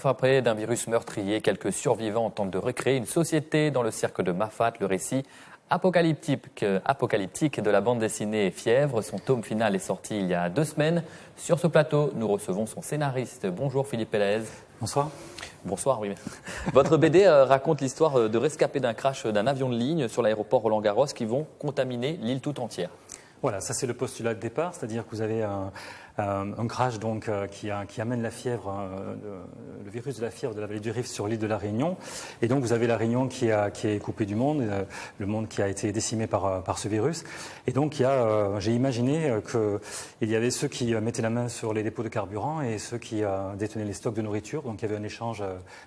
Après d'un virus meurtrier, quelques survivants tentent de recréer une société dans le cirque de Mafat. Le récit apocalyptique de la bande dessinée Fièvre. Son tome final est sorti il y a 2 semaines. Sur ce plateau, nous recevons son scénariste. Bonjour Philippe Pélez. Bonsoir. Bonsoir, oui. Votre BD raconte l'histoire de rescapés d'un crash d'un avion de ligne sur l'aéroport Roland-Garros qui vont contaminer l'île tout entière. Voilà, ça c'est le postulat de départ, c'est-à-dire que vous avez un crash donc, qui amène la fièvre, le virus de la fièvre de la vallée du Rift sur l'île de la Réunion. Et donc vous avez la Réunion qui est coupée du monde, le monde qui a été décimé par ce virus. Et donc j'ai imaginé qu'il y avait ceux qui mettaient la main sur les dépôts de carburant et ceux qui détenaient les stocks de nourriture. Donc il y avait un échange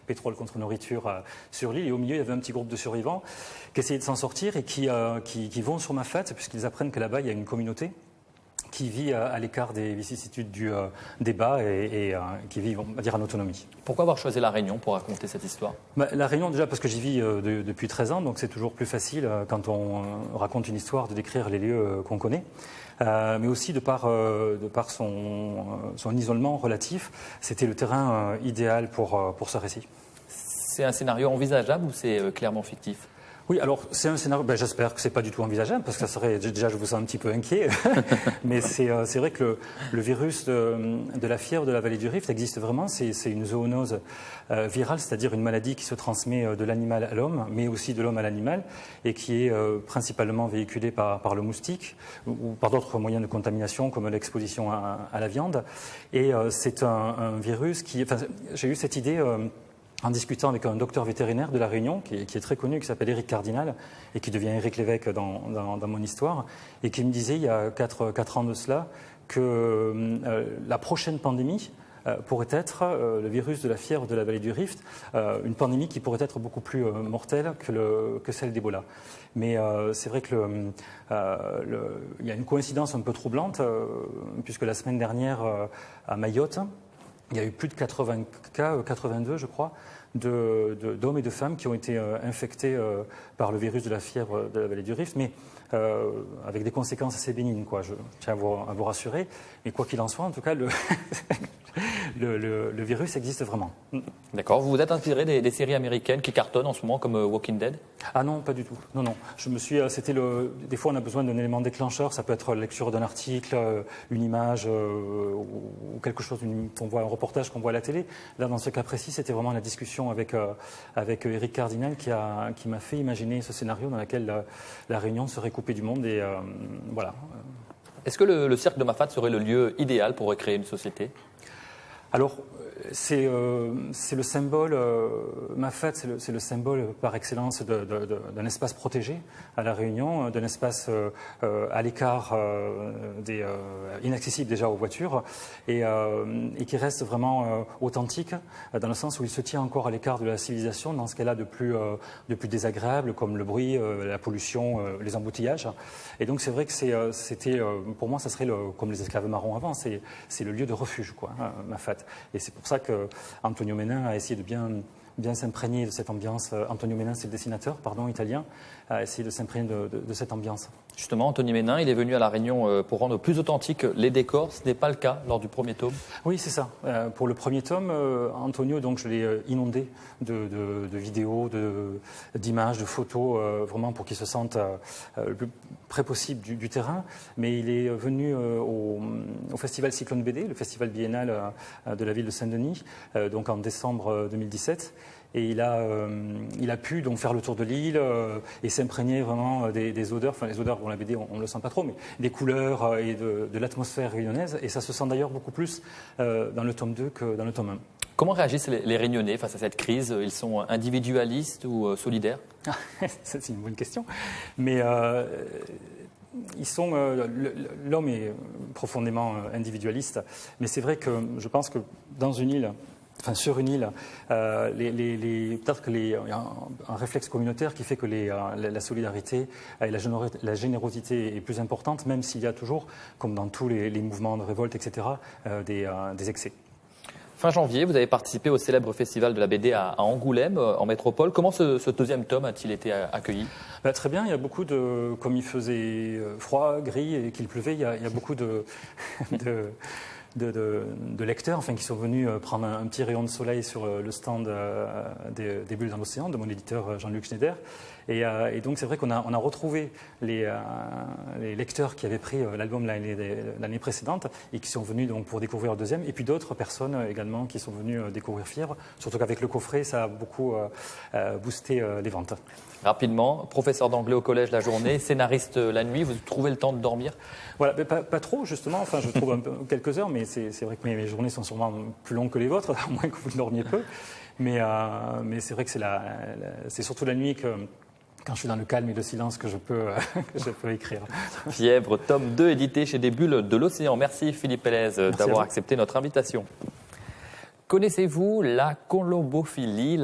pétrole contre nourriture sur l'île. Et au milieu, il y avait un petit groupe de survivants qui essayaient de s'en sortir et qui vont sur Mafat, puisqu'ils apprennent que là-bas, il y a une communauté qui vit à l'écart des vicissitudes du débat et qui vit, on va dire, en autonomie. Pourquoi avoir choisi la Réunion pour raconter cette histoire ? La Réunion, déjà parce que j'y vis depuis 13 ans, donc c'est toujours plus facile quand on raconte une histoire de décrire les lieux qu'on connaît. Mais aussi de par son isolement relatif, c'était le terrain idéal pour ce récit. C'est un scénario envisageable ou c'est clairement fictif ? Oui, alors c'est un scénario, j'espère que c'est pas du tout envisageable, parce que ça serait, déjà je vous sens un petit peu inquiet, mais c'est vrai que le virus de la fièvre de la vallée du Rift existe vraiment, c'est une zoonose virale, c'est-à-dire une maladie qui se transmet de l'animal à l'homme, mais aussi de l'homme à l'animal, et qui est principalement véhiculée par le moustique, ou par d'autres moyens de contamination, comme l'exposition à la viande, et c'est un virus qui, enfin, j'ai eu cette idée en discutant avec un docteur vétérinaire de La Réunion, qui est très connu, qui s'appelle Éric Cardinal, et qui devient Éric Lévesque dans mon histoire, et qui me disait il y a 4 ans de cela que la prochaine pandémie pourrait être le virus de la fièvre de la vallée du Rift, une pandémie qui pourrait être beaucoup plus mortelle que celle d'Ebola. Mais c'est vrai que il y a une coïncidence un peu troublante, puisque la semaine dernière, à Mayotte, il y a eu plus de 80 cas, 82 je crois, d'hommes et de femmes qui ont été infectés par le virus de la fièvre de la vallée du Rift, mais avec des conséquences assez bénignes, quoi. Je tiens à vous rassurer. Mais quoi qu'il en soit, en tout cas, le virus existe vraiment. D'accord. Vous vous êtes inspiré des séries américaines qui cartonnent en ce moment, comme Walking Dead ? Ah non, pas du tout. Non, non. Des fois, on a besoin d'un élément déclencheur. Ça peut être la lecture d'un article, une image ou quelque chose qu'on voit, un reportage qu'on voit à la télé. Là, dans ce cas précis, c'était vraiment la discussion avec Éric Cardinal qui m'a fait imaginer ce scénario dans lequel la Réunion serait coupée du monde. Et voilà. Est-ce que le cirque de Mafat serait le lieu idéal pour recréer une société ? Alors, c'est le symbole, Mafat, c'est le symbole par excellence d'un espace protégé à La Réunion, d'un espace à l'écart, inaccessible déjà aux voitures, et qui reste vraiment authentique, dans le sens où il se tient encore à l'écart de la civilisation, dans ce qu'elle a de plus désagréable, comme le bruit, la pollution, les embouteillages. Et donc c'est vrai que c'était, pour moi, ça serait comme les esclaves marrons avant, c'est le lieu de refuge, quoi, hein, Mafat. Et c'est pour ça que Antonio Menin a essayé de bien s'imprégner de cette ambiance. Antonio Menin, c'est le dessinateur, italien, a essayé de s'imprégner de cette ambiance. Justement, Antonio Menin, il est venu à La Réunion pour rendre plus authentique les décors. Ce n'est pas le cas lors du premier tome. Oui, c'est ça. Pour le premier tome, Antonio, donc, je l'ai inondé de vidéos, d'images, de photos, vraiment pour qu'il se sente le plus près possible du terrain. Mais il est venu au festival Cyclone BD, le festival biennal de la ville de Saint-Denis, donc en décembre 2017. Et il a pu donc faire le tour de l'île et s'imprégner vraiment des odeurs, enfin les odeurs, bon la BD on ne le sent pas trop, mais des couleurs et de l'atmosphère réunionnaise. Et ça se sent d'ailleurs beaucoup plus dans le tome 2 que dans le tome 1. Comment réagissent les Réunionnais face à cette crise ? Ils sont individualistes ou solidaires ? C'est une bonne question. Mais l'homme est profondément individualiste, mais c'est vrai que je pense que dans une île, enfin, sur une île, peut-être qu'il y a un réflexe communautaire qui fait que la solidarité et la générosité est plus importante, même s'il y a toujours, comme dans tous les mouvements de révolte, etc., des excès. Fin janvier, vous avez participé au célèbre festival de la BD à Angoulême, en métropole. Comment ce deuxième tome a-t-il été accueilli ? Très bien, il y a beaucoup comme il faisait froid, gris et qu'il pleuvait, il y a beaucoup de lecteurs qui sont venus prendre un petit rayon de soleil sur le stand des Bulles dans l'océan de mon éditeur Jean-Luc Schneider. Et donc c'est vrai qu'on a retrouvé les lecteurs qui avaient pris l'album l'année précédente et qui sont venus donc pour découvrir le deuxième, et puis d'autres personnes également qui sont venues découvrir Fièvre, surtout qu'avec le coffret ça a beaucoup boosté les ventes. Rapidement, professeur d'anglais au collège la journée, scénariste la nuit, vous trouvez le temps de dormir? Voilà, mais pas trop justement, je trouve quelques heures, mais c'est vrai que mes journées sont sûrement plus longues que les vôtres, à moins que vous dormiez peu. Mais c'est vrai que c'est surtout la nuit que, quand je suis dans le calme et le silence, que je peux écrire. Fièvre, tome 2, édité chez des Bulles de l'océan. Merci Philippe Pélez d'avoir accepté notre invitation. Connaissez-vous la colombophilie?